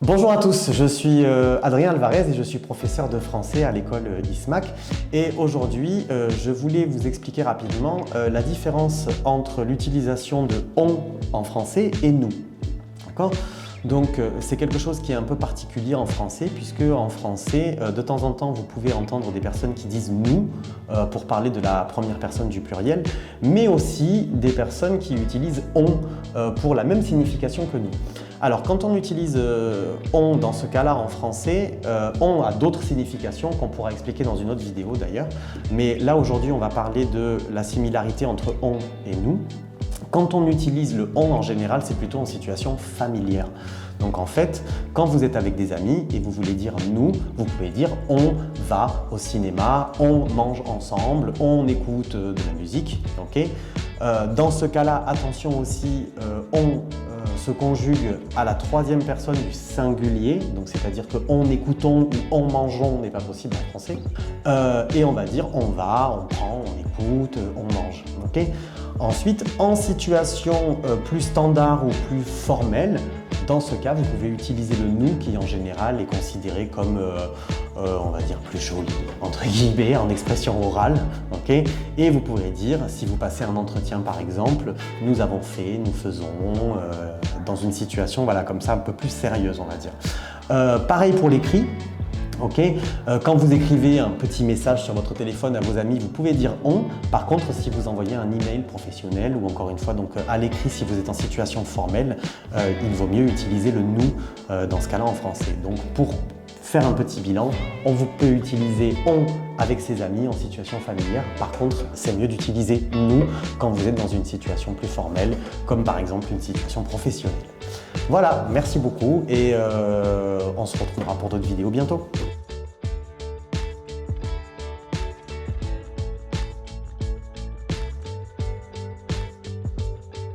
Bonjour à tous, je suis Adrien Alvarez et je suis professeur de français à l'école ISMAC. Et aujourd'hui, je voulais vous expliquer rapidement la différence entre l'utilisation de « on » en français et « nous ». D'accord ? Donc c'est quelque chose qui est un peu particulier en français puisque en français, de temps en temps, vous pouvez entendre des personnes qui disent « nous » pour parler de la première personne du pluriel, mais aussi des personnes qui utilisent « on » pour la même signification que « nous ». Alors quand on utilise « on » dans ce cas-là en français, « on » a d'autres significations qu'on pourra expliquer dans une autre vidéo d'ailleurs, mais là aujourd'hui on va parler de la similarité entre « on » et « nous ». Quand on utilise le « on » en général, c'est plutôt en situation familière. Donc en fait, quand vous êtes avec des amis et vous voulez dire « nous », vous pouvez dire « on va au cinéma »,« on mange ensemble »,« on écoute de la musique ». Okay, dans ce cas-là, attention aussi, « on » se conjugue à la troisième personne du singulier, donc c'est-à-dire que « on écoutons » ou « on mangeons » n'est pas possible en français. Et on va dire « on va »,« on prend »,« on écoute »,« on mange ». Okay. Ensuite, en situation plus standard ou plus formelle, dans ce cas, vous pouvez utiliser le « nous » qui en général est considéré comme, on va dire, plus joli, entre guillemets, en expression orale. Okay, et vous pourrez dire, si vous passez un entretien par exemple, « nous avons fait »,« nous faisons », dans une situation voilà, comme ça un peu plus sérieuse, on va dire. Pareil pour l'écrit. Okay. Quand vous écrivez un petit message sur votre téléphone à vos amis, vous pouvez dire « on ». Par contre, si vous envoyez un email professionnel ou encore une fois donc, à l'écrit, si vous êtes en situation formelle, il vaut mieux utiliser le « nous » dans ce cas-là en français. Donc pour faire un petit bilan, on peut utiliser « on » avec ses amis en situation familière. Par contre, c'est mieux d'utiliser « nous » quand vous êtes dans une situation plus formelle, comme par exemple une situation professionnelle. Voilà, merci beaucoup et on se retrouvera pour d'autres vidéos bientôt.